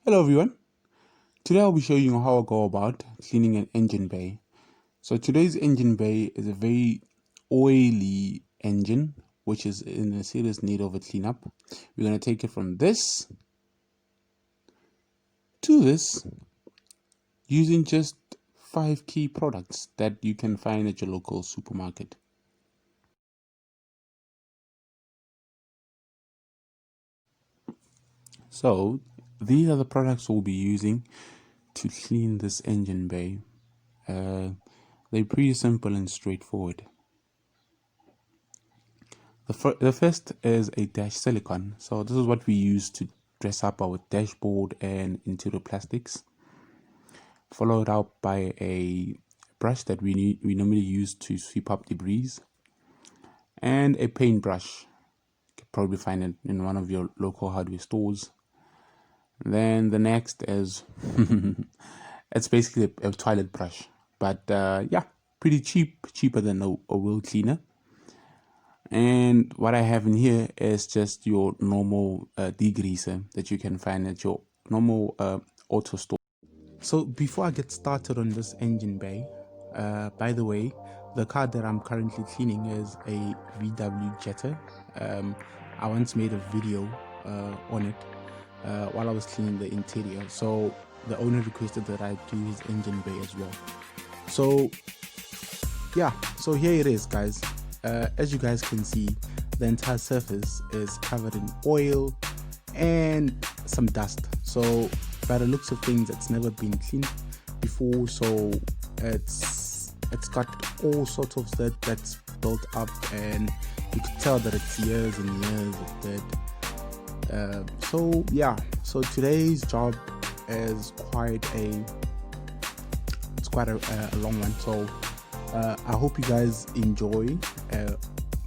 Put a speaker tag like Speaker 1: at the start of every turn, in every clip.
Speaker 1: Hello everyone, today I'll be showing you how I go about cleaning an engine bay. So today's engine bay is a very oily engine which is in a serious need of a cleanup. We're going to take it from this to this using just 5 key products that you can find at your local supermarket. So these are the products we'll be using to clean this engine bay. They're pretty simple and straightforward. The first is a dash silicone. So this is what we use to dress up our dashboard and interior plastics. Followed up by a brush that we normally use to sweep up debris, and a paintbrush. You can probably find it in one of your local hardware stores. Then the next is it's basically a toilet brush, but yeah, pretty cheap, cheaper than a wheel cleaner. And what I have in here is just your normal degreaser that you can find at your normal auto store. So before I get started on this engine bay, by the way, the car that I'm currently cleaning is a VW Jetta. I once made a video on it while I was cleaning the interior. So the owner requested that I do his engine bay as well. So yeah, so here it is, guys. As you guys can see, the entire surface is covered in oil and some dust. So by the looks of things, it's never been cleaned before, so it's got all sorts of dirt that's built up, and you could tell that it's years and years of dirt. So yeah, so today's job is quite a long one. So I hope you guys enjoy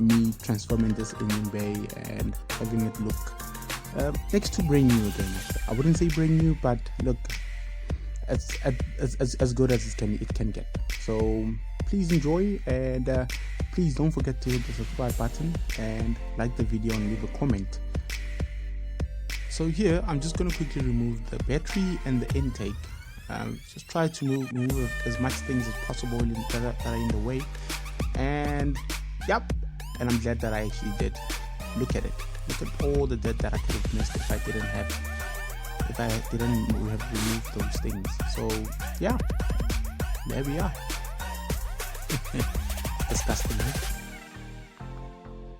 Speaker 1: me transforming this engine bay and having it look next to brand new again. I wouldn't say brand new, but look, it's as good as it can get. So please enjoy, and please don't forget to hit the subscribe button and like the video and leave a comment. So here I'm just going to quickly remove the battery and the intake. Just try to remove as much things as possible that are in the way, and yep, and I'm glad that I actually did. Look at it, look at all the dirt that I could have missed if I didn't have removed those things. So yeah, there we are. Disgusting, right?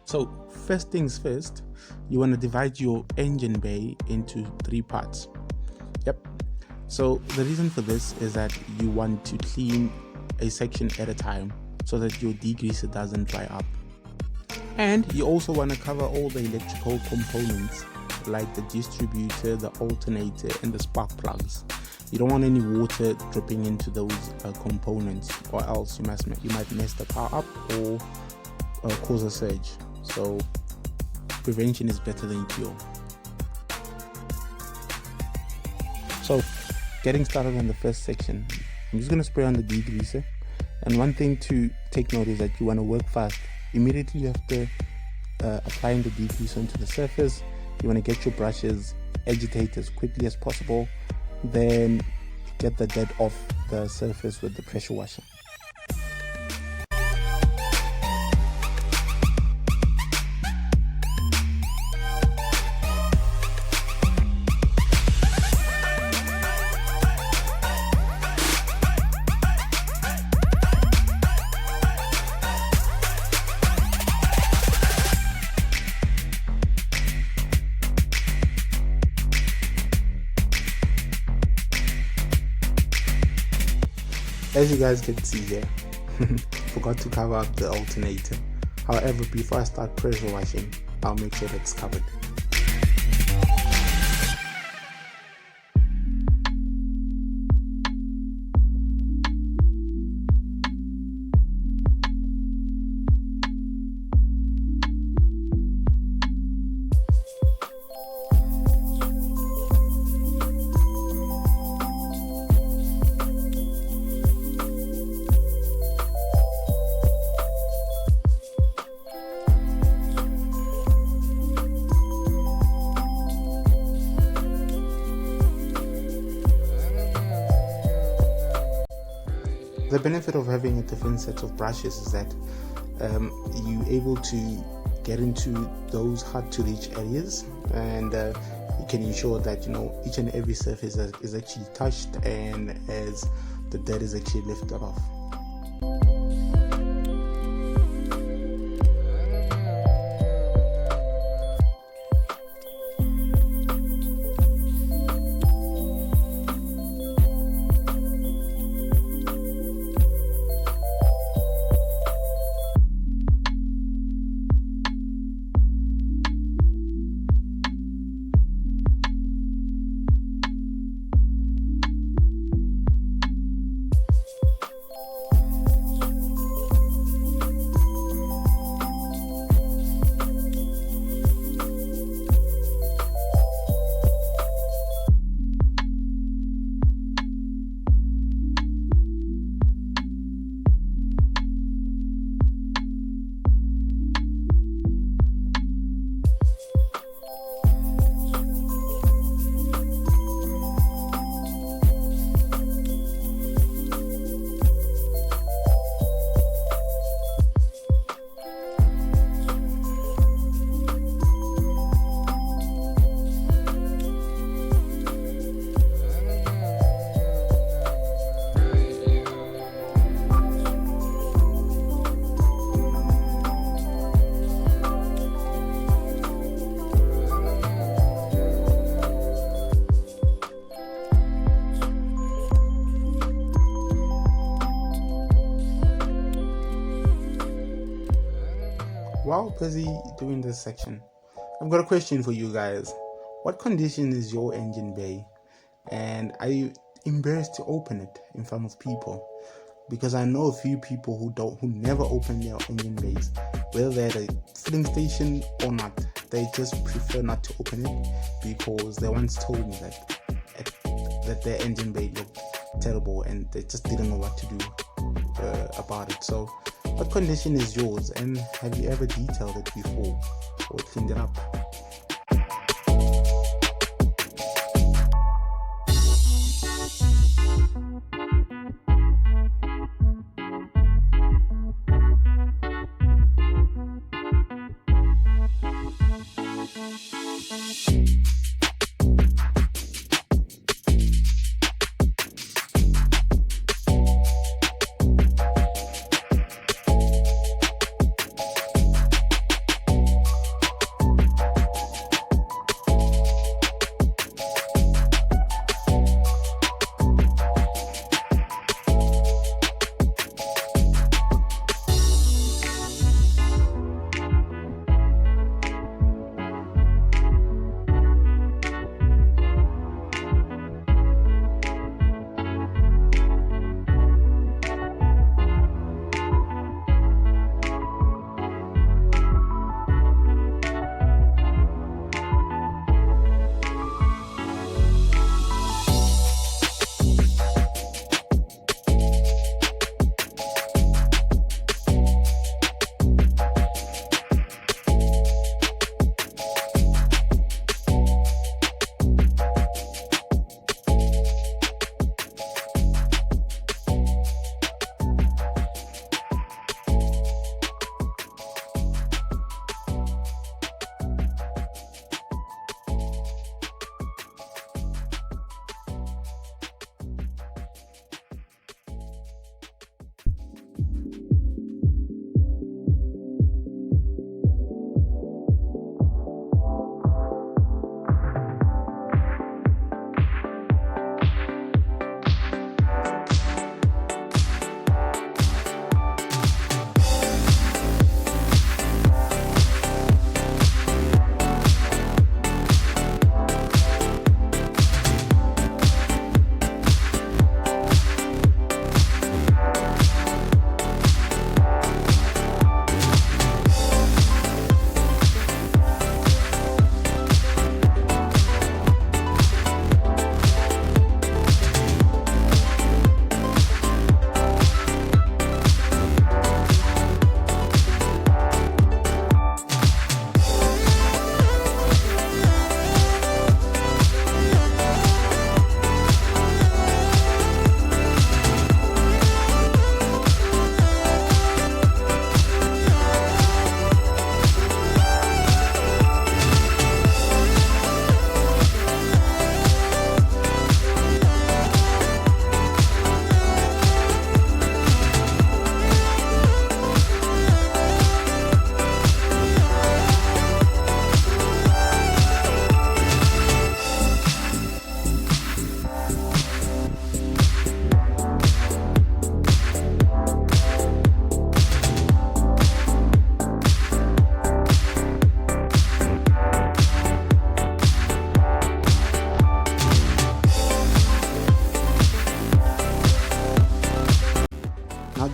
Speaker 1: So first things first, you want to divide your engine bay into 3 parts. Yep. So the reason for this is that you want to clean a section at a time so that your degreaser doesn't dry up. And you also want to cover all the electrical components like the distributor, the alternator, and the spark plugs. You don't want any water dripping into those components, or else you might mess the car up or cause a surge. So prevention is better than cure. So getting started on the first section, I'm just going to spray on the degreaser. And one thing to take note is that you want to work fast. Immediately after applying the degreaser onto the surface, you want to get your brushes, agitate as quickly as possible, then get the dirt off the surface with the pressure washer. As you guys can see here, forgot to cover up the alternator. However, before I start pressure washing, I'll make sure that's covered. The benefit of having a different set of brushes is that you're able to get into those hard to reach areas, and you can ensure that each and every surface is actually touched, and as the dirt is actually lifted off. While busy doing this section, I've got a question for you guys. What condition is your engine bay, and are you embarrassed to open it in front of people? Because I know a few people who never open their engine bays, whether they're at a filling station or not. They just prefer not to open it because they once told me that their engine bay looked terrible and they just didn't know what to do about it. So what condition is yours, and have you ever detailed it before or cleaned it up?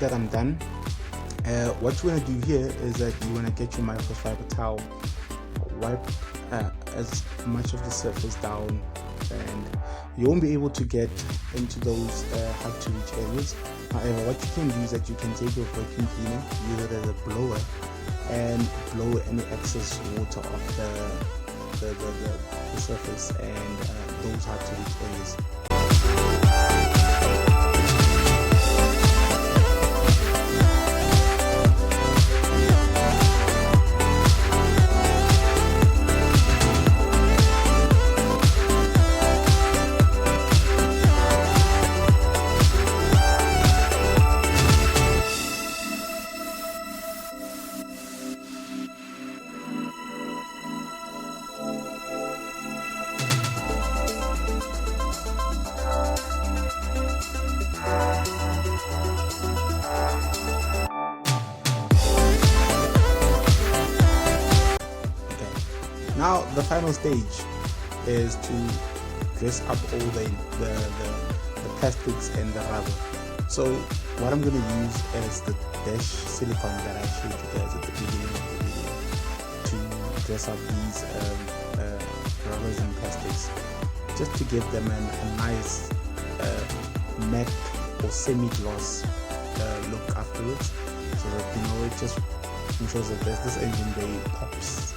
Speaker 1: that I'm done, what you want to do here is that you want to get your microfiber towel, wipe as much of the surface down, and you won't be able to get into those hard to reach areas. However, what you can do is that you can take your vacuum cleaner, use it as a blower, and blow any excess water off the surface and those hard to reach areas. Now the final stage is to dress up all the plastics and the rubber. So what I'm going to use is the dash silicone that I showed you guys at the beginning of the video to dress up these rubbers and plastics, just to give them a nice matte or semi-gloss look afterwards, so that it just ensures that this engine bay pops